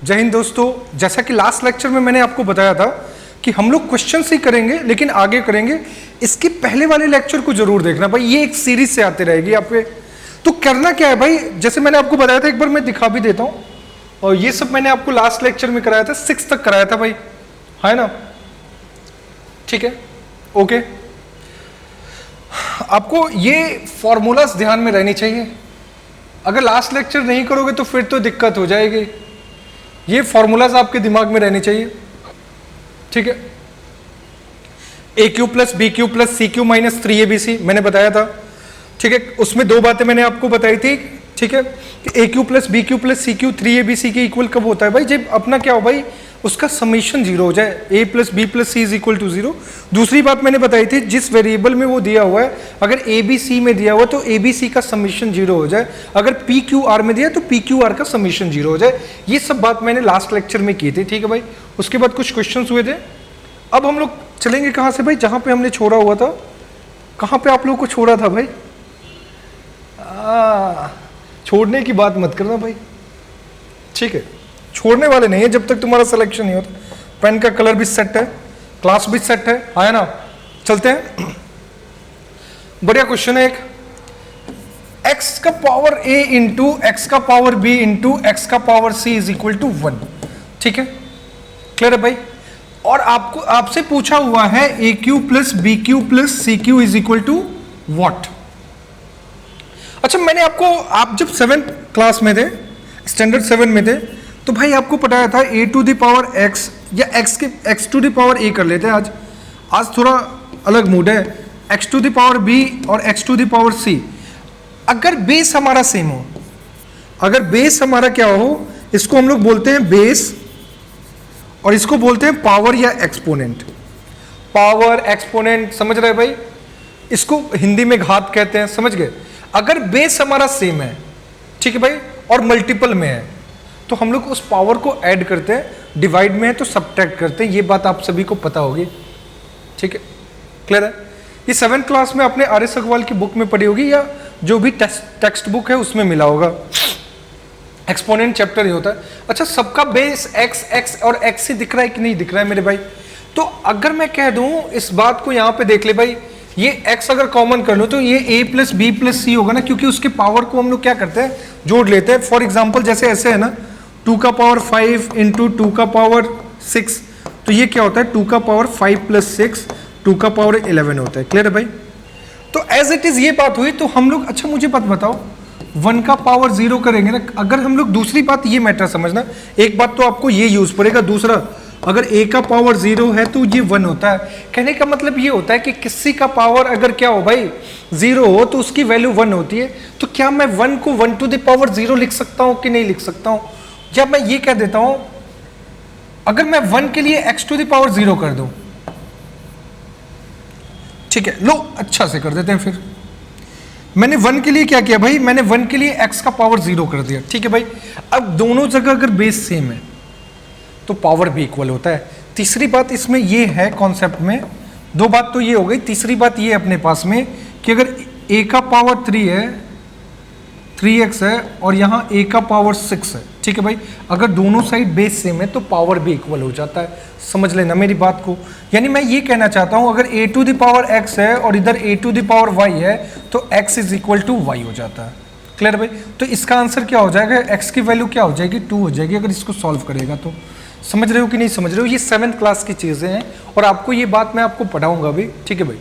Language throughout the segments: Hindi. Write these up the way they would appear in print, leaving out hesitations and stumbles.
जय हिंद दोस्तों, जैसा कि लास्ट लेक्चर में मैंने आपको बताया था कि हम लोग क्वेश्चन ही करेंगे लेकिन आगे करेंगे। इसके पहले वाले लेक्चर को जरूर देखना भाई, ये एक सीरीज से आते रहेगी आप पे। तो करना क्या है भाई, जैसे मैंने आपको बताया था, एक बार मैं दिखा भी देता हूं। और ये सब मैंने आपको लास्ट लेक्चर में कराया था, 6 तक कराया था भाई, है ना? ठीक है, ओके। आपको ये फॉर्मूलाज ध्यान में रहनी चाहिए। अगर लास्ट लेक्चर नहीं करोगे तो फिर तो दिक्कत हो जाएगी। ये फॉर्मूलाज आपके दिमाग में रहने चाहिए, ठीक है? A cube plus b cube plus c cube minus 3abc मैंने बताया था, ठीक है? उसमें दो बातें मैंने आपको बताई थी, ठीक है? कि a cube plus b cube plus c cube 3abc के इक्वल कब होता है भाई? जब अपना क्या हो भाई, उसका समीशन 0 हो जाए, a plus b plus c is equal to 0। दूसरी बात मैंने बताई थी, जिस वेरिएबल में वो दिया हुआ है, अगर ए बी सी में दिया हुआ तो ए बी सी का समीशन 0 हो जाए, अगर पी क्यू आर में दिया तो पी क्यू आर का समीशन 0 हो जाए। ये सब बात मैंने लास्ट लेक्चर में की थी, ठीक है भाई? उसके बाद कुछ क्वेश्चन हुए थे। अब हम लोग चलेंगे कहाँ से भाई? जहाँ पे हमने छोड़ा हुआ था। कहाँ पे आप लोगों को छोड़ा था भाई? छोड़ने की बात मत करना भाई, ठीक है? छोड़ने वाले नहीं है जब तक तुम्हारा सिलेक्शन नहीं होता। पेन का कलर भी सेट है, क्लास भी सेट है ना? चलते हैं। बढ़िया क्वेश्चन है एक। x का पावर a इंटू एक्स का पावर b इंटू एक्स का power c is equal to 1, ठीक है? क्लियर है भाई? और आपको आपसे पूछा हुआ है a cube plus b cube plus c cube is equal to what. अच्छा, मैंने आपको, आप जब 7th क्लास में थे, स्टैंडर्ड 7 में थे, तो भाई आपको पढ़ाया था a to the power x या x to the power a कर लेते हैं आज थोड़ा अलग मूड है। X to the power b और x to the power c, अगर बेस हमारा सेम हो, अगर बेस हमारा क्या हो, इसको हम लोग बोलते हैं बेस और इसको बोलते हैं पावर या एक्सपोनेंट। पावर एक्सपोनेंट, समझ रहे भाई? इसको हिंदी में घात कहते हैं, समझ गए? अगर बेस हमारा सेम है, ठीक है भाई, और मल्टीपल में है, तो हम लोग उस पावर को ऐड करते हैं, डिवाइड में है तो सबट्रैक्ट करते हैं। ये बात आप सभी को पता होगी, ठीक है? क्लियर है? ये 7th क्लास में आपने आर एस अग्रवाल की बुक में पढ़ी होगी या जो भी टेक्स्ट बुक है उसमें मिला होगा। एक्सपोनेंट चैप्टर ही होता है। अच्छा, सबका बेस एक्स और एक्स ही दिख रहा है कि नहीं दिख रहा है मेरे भाई? तो अगर मैं कह दूं, इस बात को यहां पे देख ले भाई, ये x अगर कॉमन कर लो तो ये a प्लस बी प्लस सी होगा ना, क्योंकि उसके पावर को हम लोग क्या करते हैं, जोड़ लेते हैं। फॉर एग्जाम्पल जैसे ऐसे है ना, 2 का पावर 5 इंटू 2 का पावर 6, तो ये क्या होता है 2 का पावर 5 प्लस 6, 2 का पावर 11 होता है। क्लियर है भाई? तो एज इट इज ये बात हुई। तो हम लोग, अच्छा मुझे बात बताओ, 1 का पावर 0 करेंगे ना, अगर हम लोग, दूसरी बात ये मैटर समझना, एक बात तो आपको ये यूज पड़ेगा, दूसरा अगर a का पावर 0 है तो ये 1 होता है। कहने का मतलब ये होता है कि किसी का पावर अगर क्या हो भाई 0 हो तो उसकी वैल्यू 1 होती है। तो क्या मैं 1 को 1 टू द पावर 0 लिख सकता हूं कि नहीं लिख सकता हूं? या मैं ये कह देता हूं, अगर मैं 1 के लिए x टू द पावर 0 कर दूं, ठीक है, लो अच्छा से कर देते हैं। फिर मैंने 1 के लिए क्या किया भाई, मैंने 1 के लिए x का पावर 0 कर दिया, ठीक है भाई? अब दोनों जगह अगर बेस सेम है तो पावर भी इक्वल होता है। तीसरी बात इसमें ये है, कॉन्सेप्ट में दो बात तो ये हो गई, तीसरी बात ये अपने पास में कि अगर a का पावर 3 है, 3x है, और यहाँ a का पावर 6 है, ठीक है भाई? अगर दोनों साइड बेस सेम है तो पावर भी इक्वल हो जाता है। समझ लेना मेरी बात को। यानी मैं ये कहना चाहता हूँ, अगर a to the power x है और इधर a to the power y है तो x is equal to y हो जाता है। क्लियर भाई? तो इसका आंसर क्या हो जाएगा, x की वैल्यू क्या हो जाएगी, 2 हो जाएगी, अगर इसको सॉल्व करेगा तो। समझ रहे हो कि नहीं समझ रहे हो? ये 7th क्लास की चीजें हैं और आपको ये बात मैं आपको पढ़ाऊंगा भी, ठीक है भाई?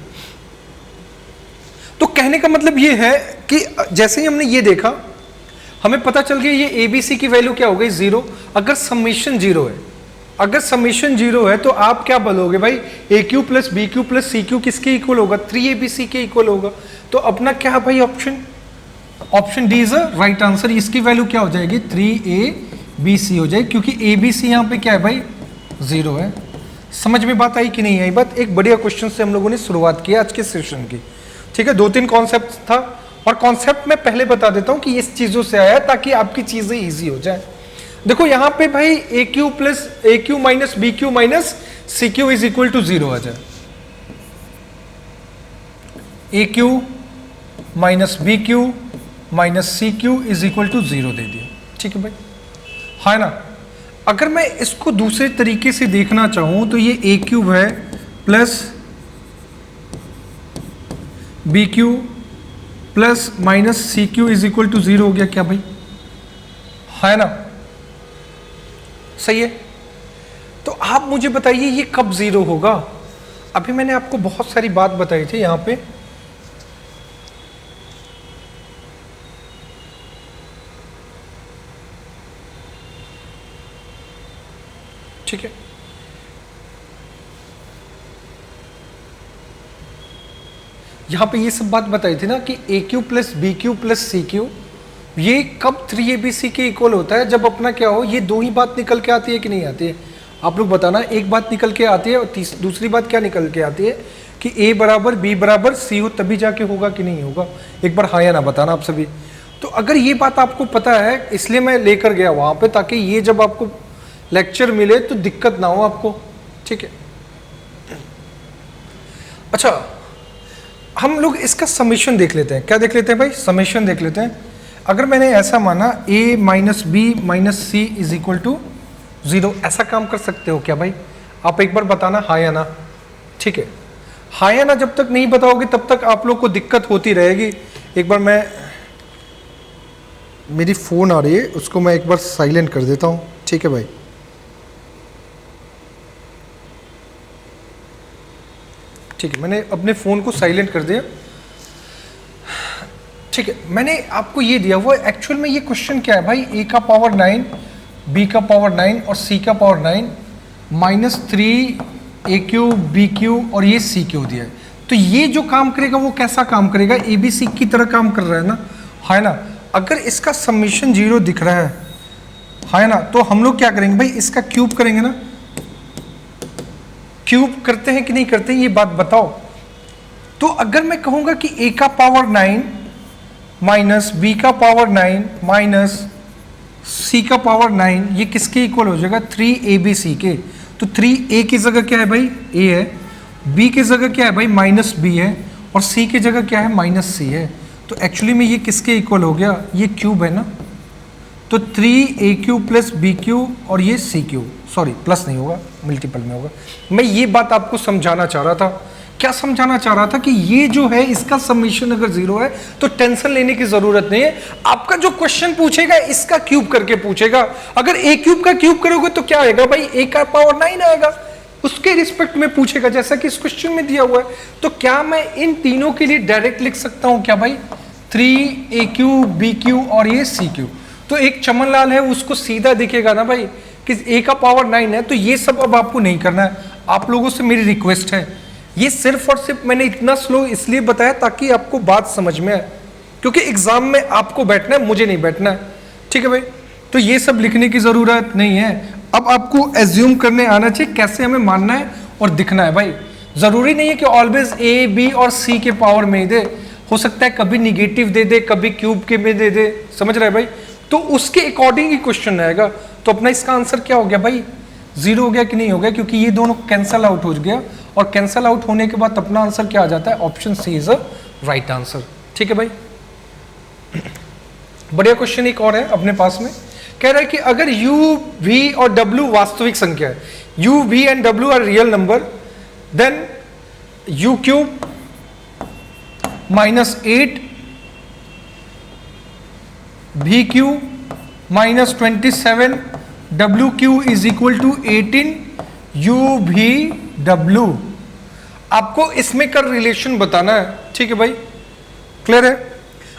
तो कहने का मतलब ये है कि जैसे ही हमने ये देखा, हमें पता चल गया ये एबीसी की वैल्यू क्या हो गई 0। अगर समीशन 0 है, अगर समीशन 0 है तो आप क्या बोलोगे भाई, a cube plus b cube plus c cube किसके इक्वल होगा, 3abc के इक्वल होगा। तो अपना क्या है भाई, option D is a right answer. इसकी वैल्यू क्या हो जाएगी, 3abc हो जाएगी, क्योंकि abc यहाँ पे क्या है भाई 0 है। समझ में बात आई कि नहीं आई बात? एक बढ़िया क्वेश्चन से हम लोगों ने शुरुआत की आज के सेशन की, ठीक है? 2-3 कॉन्सेप्ट था, और कॉन्सेप्ट मैं पहले बता देता हूं कि इस चीजों से आया ताकि आपकी चीजें इजी हो जाए। देखो यहाँ पे भाई a cube plus a cube minus b cube minus c cube is equal to 0 आ जाए। A cube minus b cube minus c cube is equal to 0 दे दिया, ठीक है भाई? है ना? अगर मैं इसको दूसरे तरीके से देखना चाहूं तो ये ए क्यूब है plus b cube plus minus c cube is equal to 0 हो गया क्या भाई? है ना? सही है। तो आप मुझे बताइए ये कब 0 होगा? अभी मैंने आपको बहुत सारी बात बताई थी यहां पे। ठीक है, यहां पे ये सब बात बताई थी ना कि a cube plus b cube plus c cube ये कब 3abc के इक्वल होता है? जब अपना क्या हो, ये दो ही बात निकल के आती है कि नहीं आती है? आप लोग बताना। एक बात निकल के आती है और दूसरी बात क्या निकल के आती है कि a बराबर b बराबर c हो, तभी जाके होगा कि नहीं होगा? एक बार हाँ या ना बताना आप सभी। तो अगर ये बात आपको पता है, इसलिए मैं लेकर गया वहां पे, ताकि ये जब आपको लेक्चर मिले तो दिक्कत ना हो आपको। ठीक है, अच्छा हम लोग इसका समेशन देख लेते हैं। क्या देख लेते हैं भाई? समेशन देख लेते हैं। अगर मैंने ऐसा माना a minus b minus c is equal to 0, ऐसा काम कर सकते हो क्या भाई? आप एक बार बताना हाँ या ना। ठीक है, हाँ या ना जब तक नहीं बताओगे तब तक आप लोग को दिक्कत होती रहेगी। एक बार मैं, मेरी फोन आ रही है, उसको मैं एक बार साइलेंट कर देता हूं। ठीक है भाई, ठीक है, मैंने अपने फ़ोन को साइलेंट कर दिया। ठीक है, मैंने आपको ये दिया हुआ एक्चुअल में ये क्वेश्चन क्या है भाई? a का पावर 9, b का पावर 9 और c का पावर 9 माइनस 3 ए क्यू बी क्यू और ये सी क्यू दिया है। तो ये जो काम करेगा वो कैसा काम करेगा? ए बी सी की तरह काम कर रहा है ना, है ना? अगर इसका समीशन 0 दिख रहा है ना, तो हम लोग क्या करेंगे भाई? इसका क्यूब करेंगे ना। क्यूब करते हैं कि नहीं करते हैं ये बात बताओ। तो अगर मैं कहूंगा कि a का पावर 9 माइनस b का पावर 9 माइनस c का पावर 9, ये किसके इक्वल हो जाएगा? 3abc के। तो 3a की जगह क्या है भाई? a है। b की जगह क्या है भाई? माइनस b है। और c की जगह क्या है? माइनस c है। तो एक्चुअली में ये किसके इक्वल हो गया? ये क्यूब है ना। तो 3a³ प्लस b³ और ये c³, सॉरी प्लस नहीं होगा, मल्टीपल में होगा। मैं ये बात आपको समझाना चाह रहा था। क्या समझाना चाह रहा था? कि ये जो है इसका समीशन अगर 0 है तो टेंशन लेने की जरूरत नहीं है। आपका जो क्वेश्चन पूछेगा इसका क्यूब करके पूछेगा। अगर a³ का क्यूब करोगे तो क्या आएगा भाई? a का पावर 9 आएगा, उसके रिस्पेक्ट में पूछेगा जैसा कि इस क्वेश्चन में दिया हुआ है। तो क्या मैं इन तीनों के लिए डायरेक्ट लिख सकता हूं क्या भाई? 3a³ b³ और ये c³। तो एक चमन लाल है, उसको सीधा दिखेगा ना भाई कि a का पावर 9 है। तो ये सब अब आपको नहीं करना है। आप लोगों से मेरी रिक्वेस्ट है, ये सिर्फ और सिर्फ मैंने इतना स्लो इसलिए बताया ताकि आपको बात समझ में आए, क्योंकि एग्जाम में आपको बैठना है, मुझे नहीं बैठना है। ठीक है भाई, तो ये सब लिखने की जरूरत नहीं है। अब आपको एज्यूम करने आना चाहिए कैसे हमें मानना है और दिखना है भाई। जरूरी नहीं है कि ऑलवेज a b और c के पावर में ही दे, हो सकता है कभी निगेटिव दे दे, कभी क्यूब के में दे दे, समझ रहे भाई? तो उसके अकॉर्डिंग ही क्वेश्चन रहेगा। तो अपना इसका आंसर क्या हो गया भाई? 0 हो गया कि नहीं हो गया? क्योंकि ये दोनों कैंसल आउट हो गया, और कैंसल आउट होने के बाद अपना आंसर क्या आ जाता है? Option c is a right answer. ठीक है भाई, बढ़िया क्वेश्चन एक और है अपने पास में। कह रहा है कि अगर u, v और w वास्तविक संख्या है, u, v and w are real number, then u³ minus 8 v³ minus 27 w³ is equal to 18 u_v_w। आपको इसमें का रिलेशन बताना है। ठीक है भाई, क्लियर है?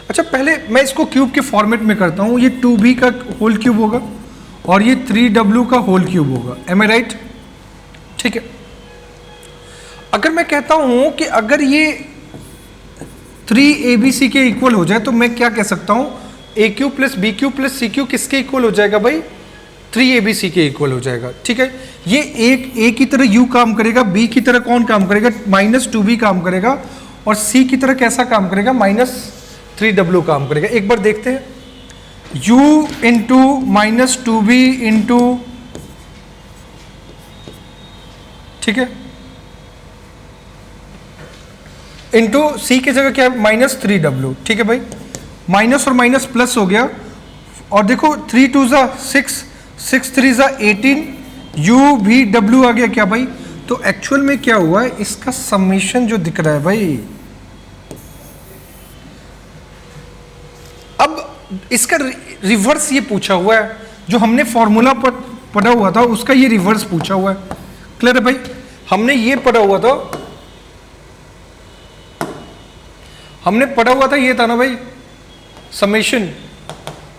अच्छा, पहले मैं इसको क्यूब के फॉर्मेट में करता हूं। ये 2v का होल क्यूब होगा और ये 3w का होल क्यूब होगा। M I right? ठीक है, अगर मैं कहता हूं कि अगर ये 3abc के इक्वल हो जाए तो मैं क्या कह सकता हूं? a³ plus b³ plus c³ किसके इक्वल हो जाएगा भाई? 3abc के इक्वल हो जाएगा। ठीक है, ये एक a की तरह u काम करेगा, b की तरह कौन काम करेगा? माइनस 2b काम करेगा, और c की तरह कैसा काम करेगा? माइनस 3w काम करेगा। एक बार देखते हैं, u into minus 2b into, ठीक है, इंटू c की जगह क्या है? Minus 3w। ठीक है भाई, माइनस और माइनस प्लस हो गया, और देखो 3 2 6, 6 3 जा 18, यू भी डब्ल्यू आ गया क्या भाई? तो एक्चुअल में क्या हुआ है, इसका समेशन जो दिख रहा है भाई, अब इसका रिवर्स ये पूछा हुआ है, जो हमने फॉर्मूला पढ़ा हुआ था उसका ये रिवर्स पूछा हुआ है। क्लियर है भाई? हमने ये पढ़ा हुआ था, ये था ना भाई समेशन,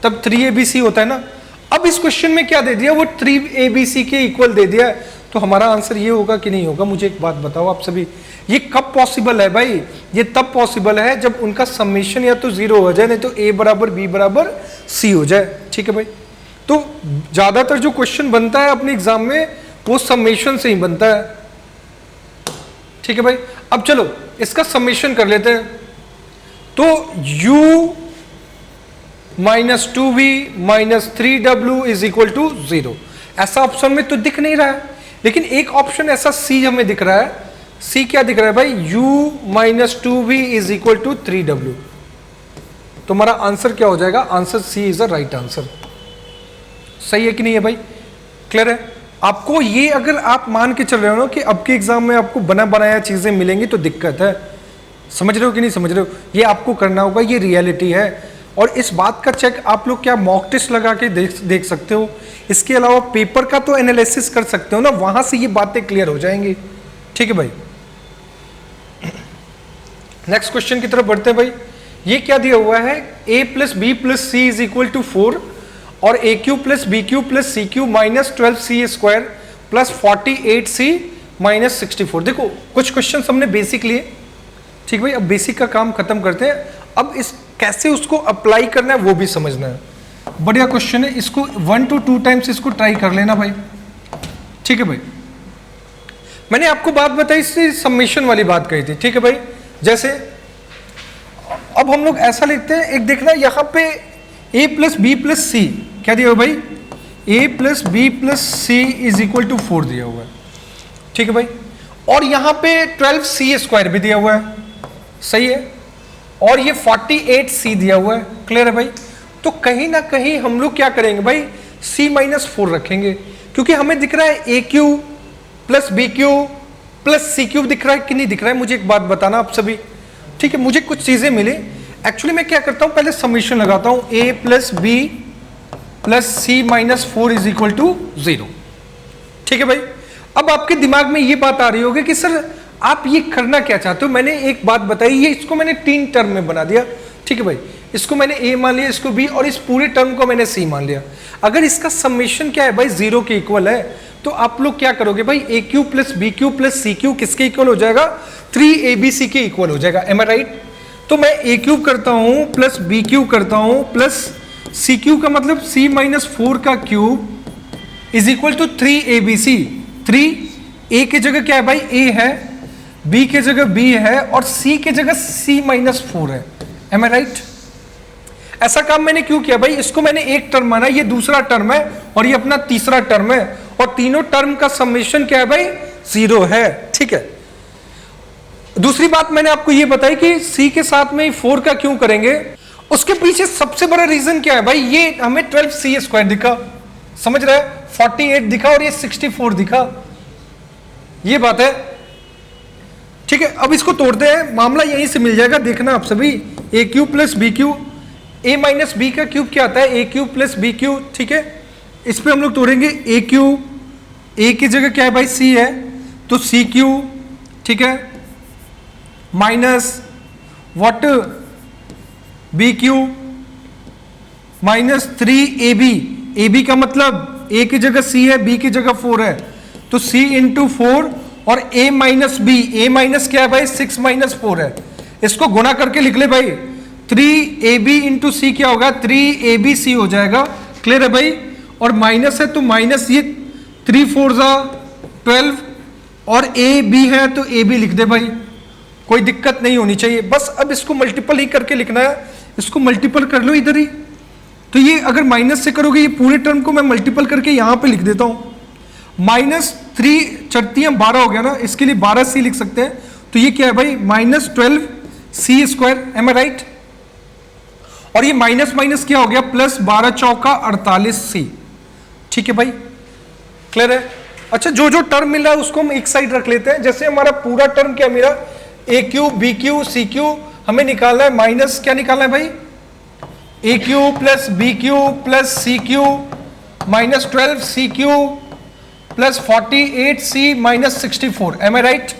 तब 3abc होता है ना। अब इस क्वेश्चन में क्या दे दिया, वो 3abc के इक्वल दे दिया है, तो हमारा आंसर ये होगा कि नहीं होगा? मुझे एक बात बताओ आप सभी, ये कब पॉसिबल है भाई? ये तब पॉसिबल है जब उनका समेशन या तो 0 हो जाए, नहीं तो a बराबर b बराबर c हो जाए। ठीक है भाई? तो ज्यादातर जो क्वेश्चन बनता है अपने एग्जाम में वो समेशन से ही बनता है। ठीक है भाई? अब चलो इसका समेशन कर लेते हैं। तो u minus 2v minus 3w is equal to 0, ऐसा ऑप्शन में तो दिख नहीं रहा है, लेकिन एक ऑप्शन ऐसा सी हमें दिख रहा है। सी क्या दिख रहा है भाई? u minus 2v is equal to 3w। तो हमारा आंसर क्या हो जाएगा? Answer c is the right answer. सही है कि नहीं है भाई? क्लियर है? आपको ये अगर आप मान के चल रहे हो ना कि अब के एग्जाम में आपको बना बनाया चीजें मिलेंगी तो दिक्कत है। समझ रहे हो कि नहीं समझ रहे हो? ये आपको करना होगा, ये रियलिटी है। और इस बात का चेक आप लोग क्या मॉक टेस्ट लगा के देख सकते हो। इसके अलावा पेपर का तो एनालिसिस कर सकते हो ना, वहां से ये बातें क्लियर हो जाएंगी। ठीक है भाई? नेक्स्ट क्वेश्चन की तरफ बढ़ते हैं भाई। ये क्या दिया हुआ है? a plus b plus c is equal to 4 और a cube plus b cube plus c cube minus 12c square plus 48c minus 64। देखो कुछ क्वेश्चन हमने बेसिक लिए। ठीक भाई? अब बेसिक का काम खत्म करते हैं, अब इस कैसे उसको अप्लाई करना है वो भी समझना है। बढ़िया क्वेश्चन है, इसको 1 to 2 टाइम्स इसको ट्राई कर लेना भाई। ठीक है भाई? मैंने आपको बात बताई, इससे समेशन वाली बात कही थी। ठीक है भाई? जैसे अब हम लोग ऐसा लिखते हैं, एक देखना यहाँ पे a plus b plus c क्या दिया हुआ भाई? a plus b plus c is equal to 4 दिया हुआ है। ठीक है भाई? और यहाँ पे 12c स्क्वायर भी दिया हुआ है। सही है? और ये 48c दिया हुआ है। क्लियर है भाई? तो कहीं ना कहीं हम लोग क्या करेंगे भाई? c माइनस 4 रखेंगे, क्योंकि हमें दिख रहा है a cube plus b cube plus c cube दिख रहा है कि नहीं दिख रहा है? मुझे एक बात बताना आप सभी। ठीक है? मुझे कुछ चीजें मिली। एक्चुअली मैं क्या करता हूं, पहले समीशन लगाता हूं, a plus b plus c minus 4 is equal to 0। ठीक है भाई? अब आपके दिमाग में ये बात आ रही होगी कि सर आप ये करना क्या चाहते हो। मैंने एक बात बताई, ये इसको मैंने 3 टर्म में बना दिया। ठीक है भाई? इसको मैंने a मान लिया, इसको b, और इस पूरे टर्म को मैंने c मान लिया। अगर इसका समेशन क्या है भाई? 0 के इक्वल है, तो आप लोग क्या करोगे भाई? A cube plus b cube plus c cube किसके इक्वल हो जाएगा? 3abc के इक्वल हो जाएगा। Am I right? तो मैं ए क्यूब करता हूं प्लस बी क्यूब करता हूं प्लस सी क्यूब का मतलब c माइनस 4 का cube is equal to 3abc। 3 a की जगह क्या है भाई? a है, b की जगह b है, और c की जगह c माइनस 4 है। M I right? ऐसा काम मैंने क्यों किया भाई? इसको मैंने एक टर्म माना, ये दूसरा टर्म है और ये अपना तीसरा टर्म है, और तीनों टर्म का समेशन क्या है भाई? 0 है। ठीक है? दूसरी बात मैंने आपको ये बताई कि c के साथ में 4 का क्यों करेंगे, उसके पीछे सबसे बड़ा रीजन क्या है भाई? ये हमें 12c स्क्वायर दिखा, समझ रहे हैं? 48 दिखा और ये 64 दिखा, ये बात है। ठीक है? अब इसको तोड़ते हैं, मामला यहीं से मिल जाएगा। देखना आप सभी, ए क्यूब प्लस बी क्यूब, ए माइनस बी का क्यूब क्या आता है? ए क्यूब प्लस बी क्यूब। ठीक है? इस पे हम लोग तोड़ेंगे ए क्यूब, ए की जगह क्या है भाई? सी है, तो सी क्यूब। ठीक है? Minus what? B cube minus 3ab। ab का मतलब a की जगह c है, b की जगह 4 है, तो c इंटू 4 और a minus b। a minus क्या है भाई? 6 माइनस 4 है। इसको गुणा करके लिख ले भाई, 3ab इंटू सी क्या होगा? 3abc हो जाएगा। क्लियर है भाई? और माइनस है तो माइनस, ये 3 4 12 और a b है तो a b लिख दे भाई, कोई दिक्कत नहीं होनी चाहिए। बस अब इसको मल्टीपल ही करके लिखना है, इसको मल्टीपल कर लो इधर ही। तो ये अगर माइनस से करोगे, ये पूरे टर्म को मैं मल्टीपल करके यहां पे लिख देता हूं। माइनस 3 चरतियां 12 हो गया ना, इसके लिए 12c लिख सकते हैं। तो ये क्या है भाई? Minus 12c square. M I right? और ये माइनस माइनस क्या हो गया? प्लस 12 चौका 48c। ठीक ठीक है भाई, क्लियर है। अच्छा, जो जो टर्म मिल रहा है उसको हम एक साइड रख लेते हैं। जैसे हमारा पूरा टर्म क्या मिला, a cube b cube c cube, हमें निकालना है माइनस क्या निकालना है भाई, a cube plus b cube plus c cube minus 12 c cube plus 48 c minus 64। Am I right?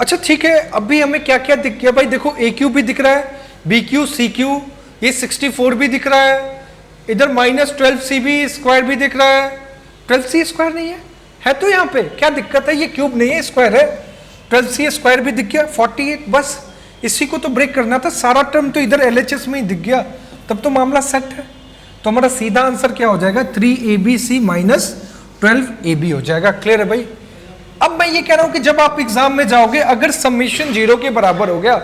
अच्छा ठीक है, अभी हमें क्या क्या दिख गया भाई, देखो ए क्यू भी दिख रहा है, बी क्यू सी क्यू, ये 64 भी दिख रहा है, इधर माइनस 12 सी बी स्क्वायर भी दिख रहा है। 12 सी स्क्वायर नहीं है तो यहाँ पे क्या दिक्कत है, ये क्यूब नहीं है स्क्वायर है। 12 सी स्क्वायर भी दिख गया, 48, बस इसी को तो ब्रेक करना था। सारा टर्म तो इधर एलएचएस में ही दिख गया, तब तो मामला सेट है। तो हमारा सीधा आंसर क्या हो जाएगा, 3abc माइनस 12ab हो जाएगा। क्लियर है भाई? अब मैं ये कह रहा हूं कि जब आप एग्जाम में जाओगे, अगर समेशन 0 के बराबर हो गया,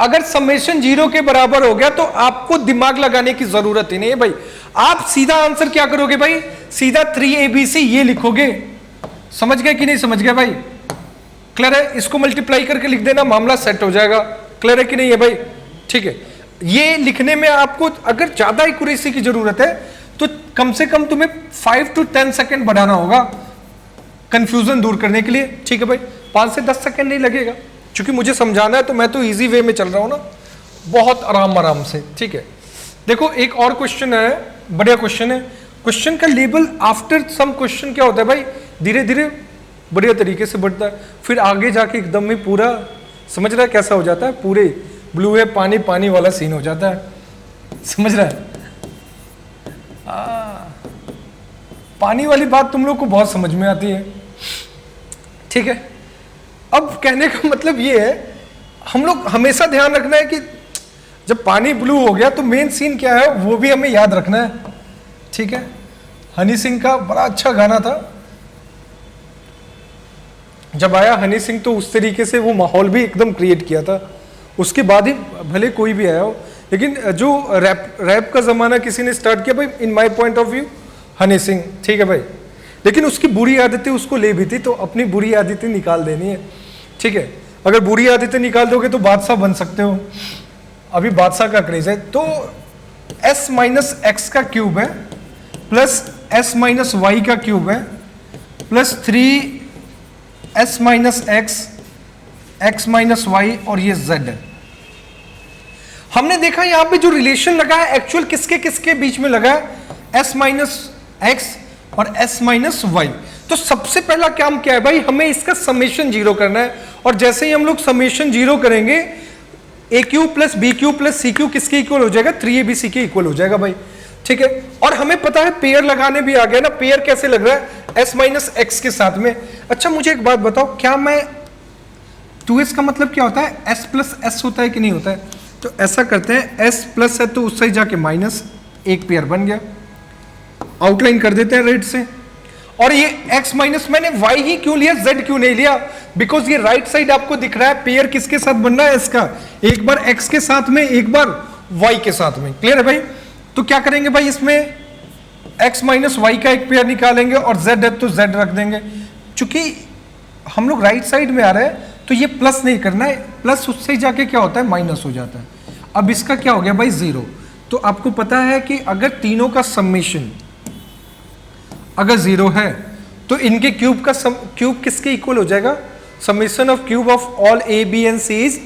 अगर समेशन 0 के बराबर हो गया तो आपको दिमाग लगाने की जरूरत ही नहीं है भाई। आप सीधा आंसर क्या करोगे भाई, सीधा 3abc ये लिखोगे। समझ गए कि नहीं समझ गए भाई? क्लियर है? इसको मल्टीप्लाई करके लिख देना, मामला सेट हो जाएगा। क्लियर है कि नहीं है भाई? ठीक है, ये लिखने में आपको अगर ज्यादा एक्यूरेसी की जरूरत है तो कम से कम तुम्हें 5 to 10 सेकेंड बढ़ाना होगा कंफ्यूजन दूर करने के लिए। ठीक है भाई, 5 से 10 सेकेंड नहीं लगेगा, क्योंकि मुझे समझाना है तो मैं तो इजी वे में चल रहा हूं ना, बहुत आराम से। ठीक है, देखो एक और क्वेश्चन है, बढ़िया क्वेश्चन है। क्वेश्चन का लेवल आफ्टर सम क्वेश्चन क्या होता है भाई, धीरे धीरे बढ़िया तरीके से बढ़ता है, फिर आगे जाके एकदम में पूरा समझ रहा है कैसा हो जाता है, पूरे ब्लू है पानी पानी वाला सीन हो जाता है। समझ रहा है? पानी वाली बात तुम लोग को बहुत समझ में आती है। ठीक है, अब कहने का मतलब ये है, हम लोग हमेशा ध्यान रखना है कि जब पानी ब्लू हो गया तो मेन सीन क्या है वो भी हमें याद रखना है। ठीक है, हनी सिंह का बड़ा अच्छा गाना था, जब आया हनी सिंह तो उस तरीके से वो माहौल भी एकदम क्रिएट किया था। उसके बाद ही भले कोई भी आया हो, लेकिन जो रैप का जमाना किसी ने स्टार्ट किया भाई, in my point of view Honey Singh. ठीक है भाई, लेकिन उसकी बुरी आदतें उसको ले भी थी, तो अपनी बुरी आदतें निकाल देनी है। ठीक है, अगर बुरी आदतें निकाल दोगे तो बादशाह बन सकते हो, अभी बादशाह का क्रेज है। तो s माइनस एक्स का क्यूब है प्लस s माइनस वाई का क्यूब है plus 3s minus x minus y और ये z है। हमने देखा यहां पे जो रिलेशन लगा है एक्चुअल किसके किसके बीच में लगा है, s माइनस एक्स और s माइनस वाई। तो सबसे पहला काम क्या है भाई, हमें इसका समेशन 0 करना है, और जैसे ही हम लोग समेशन 0 करेंगे a cube plus b cube plus c cube किसके इक्वल हो जाएगा, 3abc के इक्वल हो जाएगा भाई। ठीक है, और हमें पता है पेयर लगाने भी आ गया ना, पेयर कैसे लग रहा है, s माइनस एक्स के साथ में। अच्छा मुझे एक बात बताओ, क्या मैं 2s का मतलब क्या होता है, s प्लस s होता है कि नहीं होता है? तो ऐसा करते हैं, s प्लस है तो उस साइड जाके माइनस, एक पेयर बन गया, आउटलाइन कर देते हैं रेड से। और ये x माइनस मैंने y ही क्यों लिया, z क्यों नहीं लिया, बिकॉज ये राइट साइड आपको दिख रहा है, पेयर किसके साथ बन रहा है इसका, एक बार x के साथ में एक बार y के साथ में। क्लियर है भाई? तो क्या करेंगे भाई, इसमें x माइनस वाई का एक पेयर निकालेंगे और z है तो z रख देंगे। चूंकि हम लोग राइट साइड में आ रहे हैं तो ये प्लस नहीं करना है, प्लस उससे जाके क्या होता है माइनस हो जाता है। अब इसका क्या हो गया भाई 0। तो आपको पता है कि अगर तीनों का समेशन अगर 0 है तो इनके क्यूब का क्यूब किसके इक्वल हो जाएगा, summation of cube of all A B and C is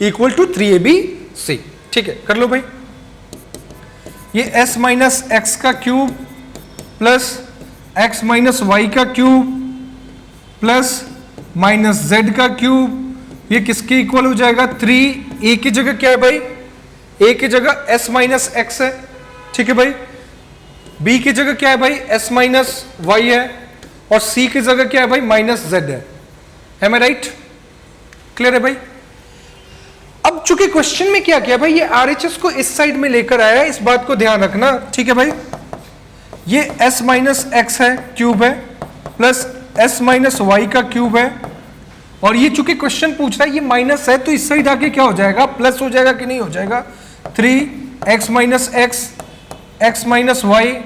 equal to 3abc। ठीक है, कर लो भाई। ये s माइनस एक्स का cube plus x minus Y का क्यूब प्लस माइनस z का क्यूब, ये किसके इक्वल हो जाएगा 3। a की जगह क्या है भाई, a की जगह s माइनस एक्स है। ठीक है भाई, b की जगह क्या है भाई s माइनस वाई है, और c की जगह क्या है भाई माइनस z है। M I right? क्लियर है भाई? अब चूंकि क्वेश्चन में क्या किया भाई, ये RHS को इस साइड में लेकर आया है, इस बात को ध्यान रखना। ठीक है भाई, ये s माइनस एक्स है क्यूब है प्लस s माइनस वाई का क्यूब है, और ये चूंकि क्वेश्चन पूछ रहा है ये माइनस है तो इस साइड आके क्या हो जाएगा, प्लस हो जाएगा कि नहीं हो जाएगा, 3x minus x x minus y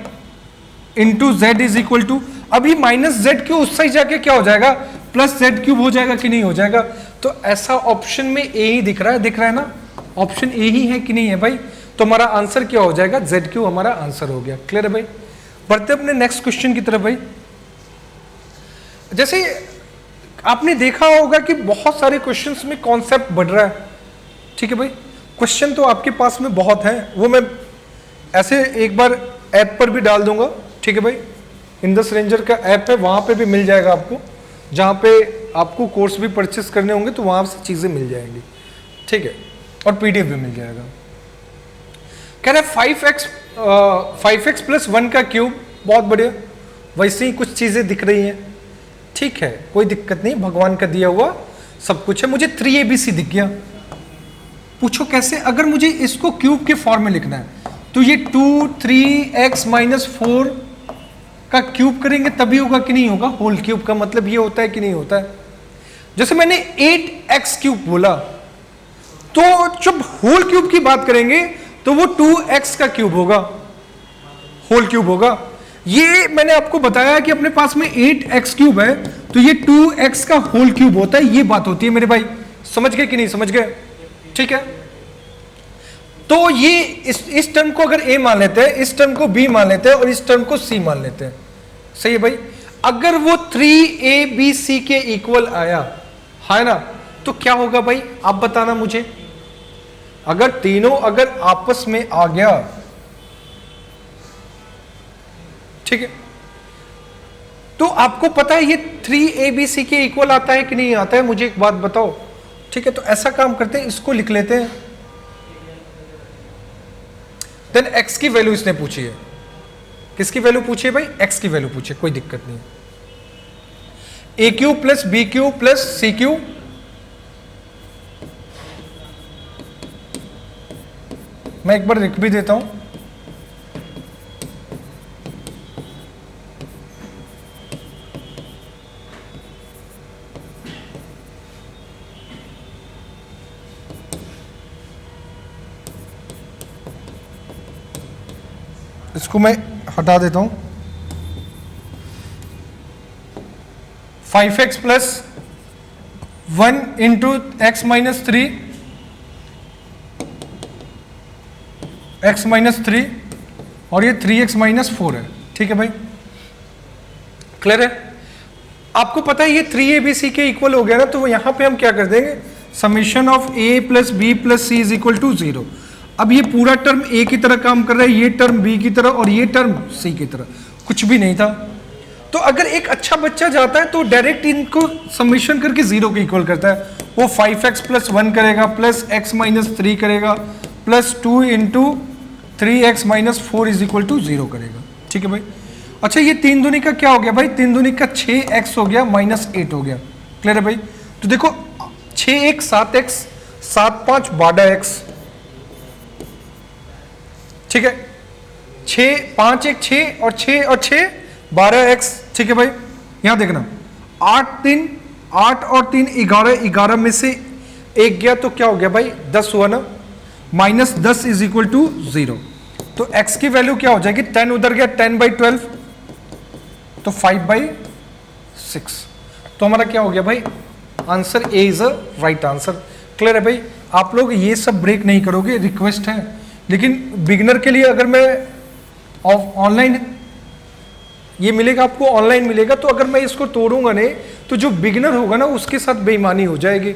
into z is equal to, अभी माइनस जेड क्यू उस साइड जाके क्या हो जाएगा, प्लस जेड क्यूब हो जाएगा कि नहीं हो जाएगा। तो ऐसा ऑप्शन में ए ही दिख रहा है ना, ऑप्शन ए ही है कि नहीं है भाई। तो हमारा आंसर क्या हो जाएगा, जेड क्यू हमारा आंसर हो गया। क्लियर है भाई? बढ़ते अपने नेक्स्ट क्वेश्चन की तरफ भाई। जैसे आपने देखा होगा कि बहुत सारे क्वेश्चंस में कॉन्सेप्ट बढ़ रहा है, ठीक है भाई। क्वेश्चन तो आपके पास में बहुत हैं, वो मैं ऐसे एक बार ऐप पर भी डाल दूंगा, ठीक है भाई। इंडस रेंजर का ऐप है, वहां पे भी मिल जाएगा आपको, जहां पे आपको कोर्स भी परचेस करने होंगे तो वहां से चीजें मिल जाएंगी, ठीक है, और पीडीएफ भी मिल जाएगा। कह रहा है 5x प्लस 1 का क्यूब, बहुत बढ़िया। वैसे ही कुछ चीजें दिख रही हैं, ठीक है, कोई दिक्कत नहीं, भगवान का दिया हुआ सब कुछ है। मुझे 3abc दिख गया, पूछो कैसे? अगर मुझे इसको क्यूब के फॉर्म में लिखना है तो ये 2 3x माइनस 4 का क्यूब करेंगे तभी होगा कि नहीं होगा? होल क्यूब का मतलब ये होता है कि नहीं होता है? जैसे मैंने 8x क्यूब बोला, तो जब होल क्यूब की बात करेंगे तो वो 2x का क्यूब होगा, होल क्यूब होगा। ये मैंने आपको बताया कि अपने पास में 8x क्यूब है तो ये 2x का होल क्यूब होता है, ये बात होती है मेरे भाई। समझ गए कि नहीं समझ गए? ठीक है, तो ये इस टर्म को अगर a मान लेते हैं, इस टर्म को b मान लेते हैं और इस टर्म को c मान लेते हैं, सही है भाई। अगर वो 3abc के इक्वल आया है ना, तो क्या होगा भाई आप बताना मुझे। अगर तीनों अगर आपस में आ गया, ठीक है, तो आपको पता है ये 3abc के इक्वल आता है कि नहीं आता है? मुझे एक बात बताओ, ठीक है। तो ऐसा काम करते हैं, इसको लिख लेते हैं। देन x की वैल्यू इसने पूछी है, किसकी वैल्यू पूछी है भाई? x की वैल्यू पूछी है, कोई दिक्कत नहीं। A cube plus b cube plus c cube, मैं एक बार लिख भी देता हूं। इसको मैं हटा देता हूं। 5x plus 1 into x minus 3, x minus 3 और ये 3x माइनस 4 है, ठीक है भाई, क्लियर है? आपको पता है ये 3abc के इक्वल हो गया ना, तो यहां पे हम क्या कर देंगे, summation of a plus b plus c is equal to 0। अब ये पूरा टर्म a की तरह काम कर रहा है, ये टर्म b की तरह और ये टर्म c की तरह, कुछ भी नहीं था। तो अगर एक अच्छा बच्चा जाता है तो डायरेक्ट इनको समेशन करके 0 के इक्वल करता है। वो 5x प्लस 1 करेगा प्लस x माइनस 3 करेगा plus 2 into 3x minus 4 is equal to 0 करेगा, ठीक है भाई। अच्छा ये 3 दूनी का क्या हो गया भाई? 3 दूनी का 6x हो गया माइनस 8 हो गया, क्लियर है भाई। तो देखो 6x 7x 7 5 12x, ठीक है, 6 5 1 6 और 6 और 6 12x, ठीक है भाई। यहां देखना 8 3 8 और 3 11, 11 में से 1 गया तो क्या हो गया भाई? 10 हुआ ना, माइनस 10 इज इक्वल टू 0। तो x की वैल्यू क्या हो जाएगी? 10 उधर गया, 10/12 तो 5/6। तो हमारा क्या हो गया भाई? Answer A is a right answer, clear है भाई। आप लोग ये सब ब्रेक नहीं करोगे, रिक्वेस्ट है, लेकिन बिगिनर के लिए अगर मैं ऑनलाइन ये मिलेगा आपको, ऑनलाइन मिलेगा, तो अगर मैं इसको तोड़ूंगा नहीं तो जो बिगिनर होगा ना उसके साथ बेईमानी हो जाएगी।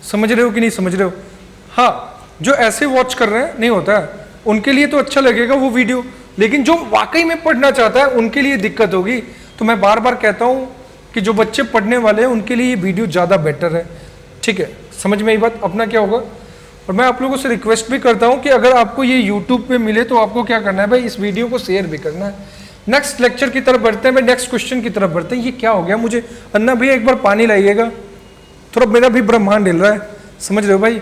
समझ रहे हो कि नहीं समझ रहे हो? हाँ, जो ऐसे वॉच कर रहे हैं नहीं होता है, उनके लिए तो अच्छा लगेगा वो वीडियो, लेकिन जो वाकई में पढ़ना चाहता है उनके लिए दिक्कत होगी। तो मैं बार बार कहता हूँ कि जो बच्चे पढ़ने वाले हैं उनके लिए ये वीडियो ज़्यादा बेटर है, ठीक है, समझ में आई बात? अपना क्या होगा, और मैं आप लोगों से रिक्वेस्ट भी करता हूँ कि अगर आपको ये यूट्यूब पे मिले तो आपको क्या करना है भाई? इस वीडियो को शेयर भी करना है। नेक्स्ट लेक्चर की तरफ बढ़ते हैं भाई, नेक्स्ट क्वेश्चन की तरफ बढ़ते हैं। ये क्या हो गया मुझे? अन्ना भैया एक बार पानी लाइएगा, थोड़ा मेरा भी ब्रह्मांड हिल रहा है, समझ रहे हो भाई?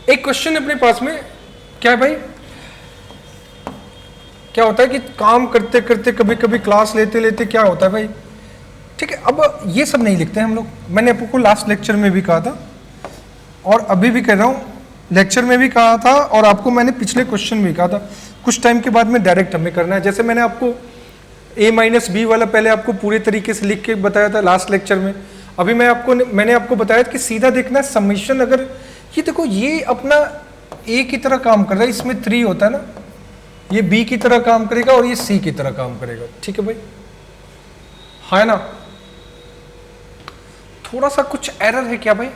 एक क्वेश्चन अपने पास में क्या है भाई? क्या होता है कि काम करते करते कभी कभी क्लास लेते लेते क्या होता है भाई, ठीक है, अब ये सब नहीं लिखते हैं हम लोग। मैंने आपको लास्ट लेक्चर में भी कहा था और अभी भी कह रहा हूँ, लेक्चर में भी कहा था और आपको मैंने पिछले क्वेश्चन में कहा था, कुछ टाइम के बाद में डायरेक्ट हमें करना है। जैसे मैंने आपको a माइनस बी वाला पहले आपको पूरे तरीके से लिख के बताया था लास्ट लेक्चर में। अभी मैंने आपको बताया कि सीधा देखना समेशन, अगर ये देखो ये अपना a की तरह काम कर रहा है, इसमें 3 होता है ना, ये बी की तरह काम करेगा और ये सी की तरह काम करेगा, ठीक है भाई, है ना। थोड़ा सा कुछ एरर है क्या भाई?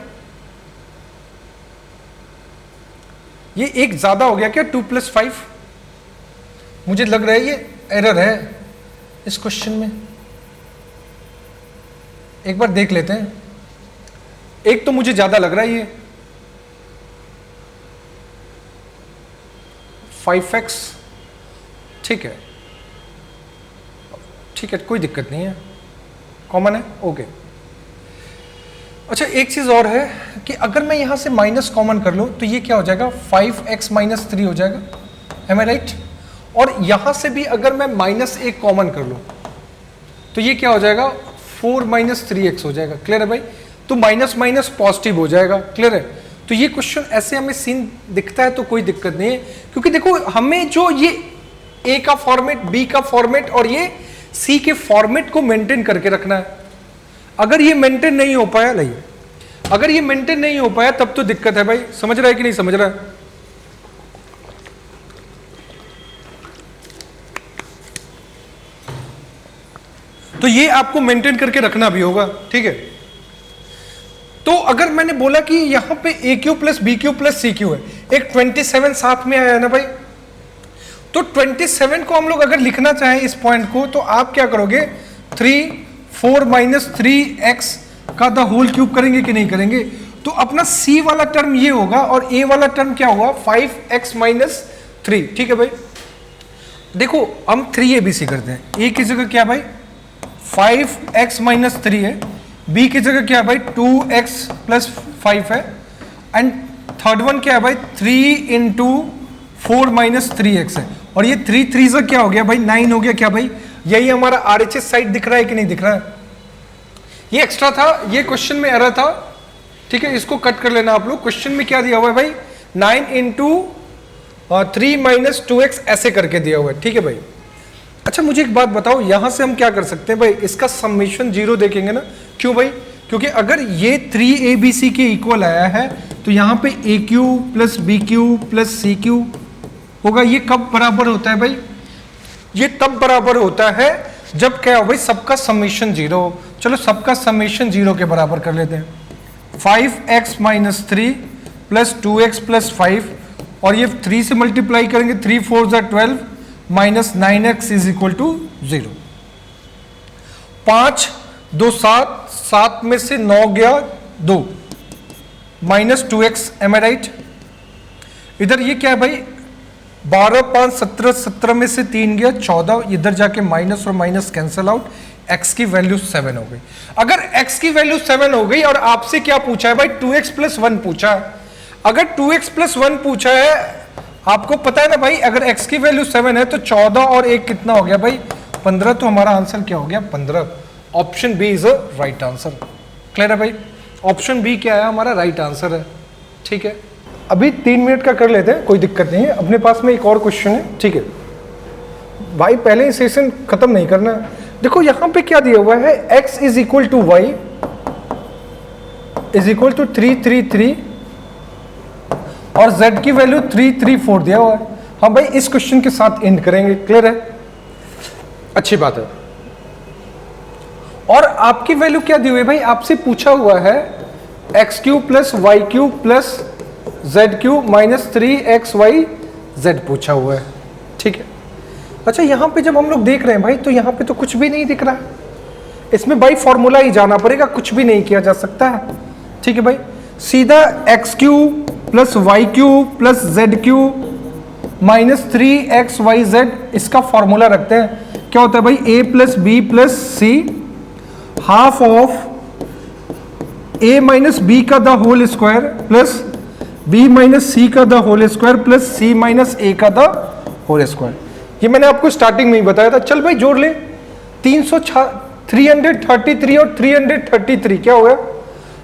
ये एक ज्यादा हो गया क्या 2 + 5? मुझे लग रहा है ये एरर है इस क्वेश्चन में, एक बार देख लेते हैं। एक तो मुझे ज्यादा लग रहा है ये 5x, ठीक है, ठीक है, कोई दिक्कत नहीं है, कॉमन है, ओके। अच्छा एक चीज और है कि अगर मैं यहां से माइनस कॉमन कर लूं तो ये क्या हो जाएगा 5x - 3 हो जाएगा, एम आई राइट? और यहां से भी अगर मैं -1 कॉमन कर लूं तो ये क्या हो जाएगा 4 - 3x हो जाएगा, क्लियर है भाई? तो माइनस माइनस पॉजिटिव हो जाएगा, क्लियर है? तो ये क्वेश्चन ऐसे हमें सीन दिखता है तो कोई दिक्कत नहीं है, क्योंकि देखो हमें जो ये ए का फॉर्मेट, बी का फॉर्मेट और ये सी के फॉर्मेट को मेंटेन करके रखना है। अगर ये मेंटेन नहीं हो पाया, नहीं, अगर ये मेंटेन नहीं हो पाया तब तो दिक्कत है भाई। समझ रहा है कि नहीं समझ रहा है? तो ये आपको मेंटेन करके रखना भी होगा, ठीक है। तो अगर मैंने बोला कि यहां पे AQ + BQ + CQ है, एक 27 साथ में आया है ना भाई, तो 27 को हम लोग अगर लिखना चाहें इस पॉइंट को तो आप क्या करोगे 4 - 3x का द होल क्यूब करेंगे कि नहीं करेंगे? तो अपना C वाला टर्म ये होगा और A वाला टर्म क्या होगा 5x - 3, ठीक है भाई। देखो हम 3ABC करते हैं, A की जगह क्या भाई 5x - 3 है, B की जगह क्या है भाई 2x + 5 है, एंड थर्ड वन क्या है भाई 3 × 4 - 3x है, और ये 3 3 से क्या हो गया भाई 9 हो गया, क्या भाई यही हमारा RHS साइड दिख रहा है कि नहीं दिख रहा है? ये एक्स्ट्रा था, ये क्वेश्चन में एरर था, ठीक है, इसको कट कर लेना आप लोग। क्वेश्चन में क्या दिया हुआ है भाई 9 × 3 - 2x ऐसे करके दिया हुआ है, ठीक है भाई। अच्छा मुझे एक बात बताओ, यहां से हम क्या कर सकते हैं भाई, इसका समेशन 0 देखेंगे ना, क्यों भाई? क्योंकि अगर ये 3ABC के इक्वल आया है तो यहां पे AQ + BQ + CQ होगा। ये कब बराबर होता है भाई? ये तब बराबर होता है जब क्या हो भाई सबका समेशन 0 हो। चलो सबका समेशन 0 के बराबर कर लेते हैं। 5x - 3 + 2x + 5, और ये 3 से मल्टीप्लाई करेंगे 3 × 4 = 12 - 9x = 0। 5 2 7, 7 में से 9 गया 2 -2x, एम आई राइट? इधर ये क्या है भाई 12 5 17, 17 में से 3 गया 14, इधर जाके माइनस और माइनस कैंसिल आउट, x की वैल्यू 7 हो गई। अगर x की वैल्यू 7 हो गई और आपसे क्या पूछा है भाई 2x + 1 पूछा है, अगर 2x + 1 पूछा है, आपको पता है ना भाई अगर x की वैल्यू 7 है तो 14 और 1 कितना हो गया भाई 15, तो हमारा आंसर क्या हो गया 15। Option b is a right answer, clear है भाई? ऑप्शन बी क्या है हमारा राइट आंसर है, ठीक है। अभी 3 मिनट का कर लेते हैं, कोई दिक्कत नहीं है। अपने पास में एक और क्वेश्चन है, ठीक है भाई, पहले ही सेशन खत्म नहीं करना है। देखो यहां पे क्या दिया हुआ है x = y = 3 3 3 और z की वैल्यू 3 3 4 दिया हुआ है। हम भाई इस क्वेश्चन के साथ एंड करेंगे, क्लियर है? अच्छी बात है। और आपकी वैल्यू क्या दी हुई है भाई, आपसे पूछा हुआ है x³ + y³ + z³ - 3xyz पूछा हुआ है, ठीक है। अच्छा यहां पे जब हम लोग देख रहे हैं भाई तो यहां पे तो कुछ भी नहीं दिख रहा है, इसमें भाई फॉर्मूला ही जाना पड़ेगा, कुछ भी नहीं किया जा सकता है, ठीक है भाई। सीधा x³ + y³ + z³ - 3xyz इसका फॉर्मूला रखते हैं। क्या होता है भाई a + b + c half of a - b का the whole square plus b - c का the whole square plus c - a का द होल स्क्वायर। ये मैंने आपको स्टार्टिंग में ही बताया था। चल भाई जोड़ ले, 333 और 333 क्या हो गया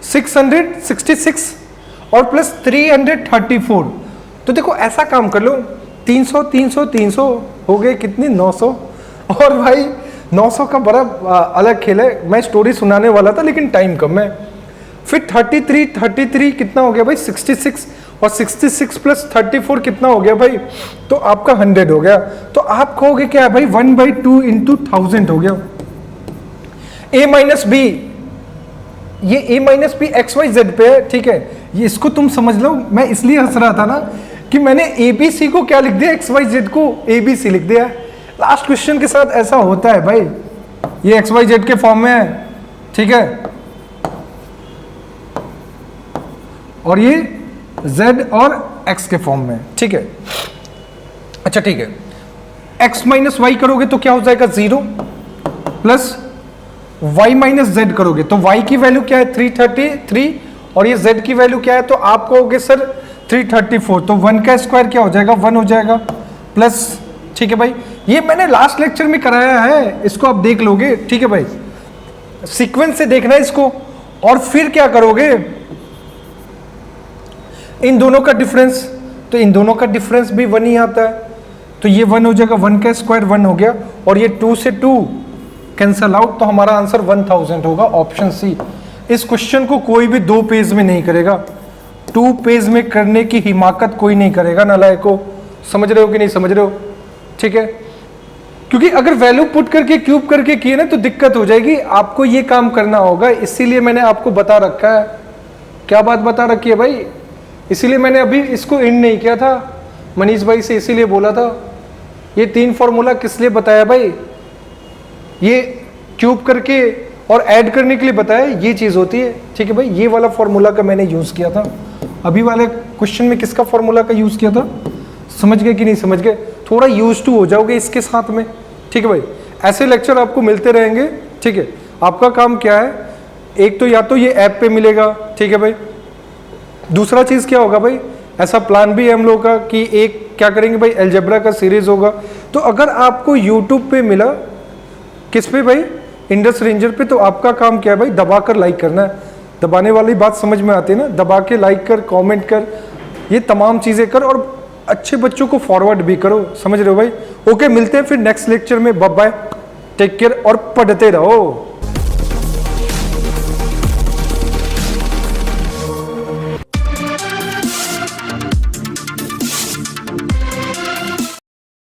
666 और प्लस 334। तो देखो ऐसा काम कर लो 300 300 300 हो गए कितनी 900, और भाई 900 का बड़ा अलग खेल है, मैं स्टोरी सुनाने वाला था लेकिन टाइम कम है। फिर 33 कितना हो गया भाई 66, और 66 प्लस 34 कितना हो गया भाई? तो आपका 100 हो गया। तो आप कहोगे क्या है भाई? 1/2 इंटू 1000 हो गया। a माइनस बी, ये a minus b x y z पे है, ठीक है, ये इसको तुम समझ लो। मैं इसलिए हंस रहा था ना कि मैंने ए बी सी को क्या लिख दिया, एक्स वाई जेड को ए बी सी लिख दिया। लास्ट क्वेश्चन के साथ ऐसा होता है भाई, ये एक्स वाई जेड के फॉर्म में है, ठीक है, और ये z और x के फॉर्म में, ठीक है। अच्छा ठीक है, x माइनस वाई करोगे तो क्या हो जाएगा 0, प्लस y माइनस जेड करोगे तो y की वैल्यू क्या है 333, और ये z की वैल्यू क्या है, तो आप कहोगे सर 334, तो 1 का स्क्वायर क्या हो जाएगा 1 हो जाएगा, प्लस, ठीक है भाई, ये मैंने लास्ट लेक्चर में कराया है, इसको आप देख लोगे, ठीक है भाई, सीक्वेंस से देखना है इसको। और फिर क्या करोगे, इन दोनों का डिफरेंस, तो इन दोनों का डिफरेंस भी 1 ही आता है, तो ये 1 हो जाएगा, 1 का स्क्वायर 1 हो गया, और ये 2 से 2 कैंसल आउट, तो हमारा आंसर 1000 होगा, ऑप्शन सी। इस क्वेश्चन को कोई भी 2 पेज में नहीं करेगा, 2 पेज में करने की हिमाकत कोई नहीं करेगा नालायक को। समझ रहे हो कि नहीं समझ रहे हो? ठीक है, क्योंकि अगर वैल्यू पुट करके क्यूब करके किए ना तो दिक्कत हो जाएगी, आपको ये काम करना होगा, इसीलिए मैंने आपको बता रखा है। क्या बात बता रखी है भाई? इसीलिए मैंने अभी इसको एंड नहीं किया था मनीष भाई से, इसीलिए बोला था ये 3 फॉर्मूला किस लिए बताया भाई, ये क्यूब करके और ऐड करने के लिए बताया, ये चीज होती है, ठीक है भाई। ये वाला फॉर्मूला का मैंने यूज किया था, अभी वाले क्वेश्चन में किसका फॉर्मूला का यूज किया था, समझ गए कि नहीं समझ गए? थोड़ा यूज टू हो जाओगे इसके साथ में, ठीक है भाई। ऐसे लेक्चर आपको मिलते रहेंगे, ठीक है। आपका काम क्या है, एक तो या तो ये ऐप पे मिलेगा, ठीक है भाई, दूसरा चीज क्या होगा भाई, ऐसा प्लान भी है हम लोग का कि एक क्या करेंगे भाई, अलजेब्रा का सीरीज होगा। तो अगर आपको यूट्यूब पे मिला, किस पे भाई, इंडस रेंजर पे, तो आपका काम क्या है भाई, दबा कर लाइक करना है। दबाने वाली बात समझ में आती है ना, दबा के लाइक कर, कमेंट कर, ये तमाम चीजें कर, और अच्छे बच्चों को फॉरवर्ड भी करो, समझ रहे हो भाई। ओके, मिलते हैं फिर नेक्स्ट लेक्चर में, बाय बाय, टेक केयर और पढ़ते रहो।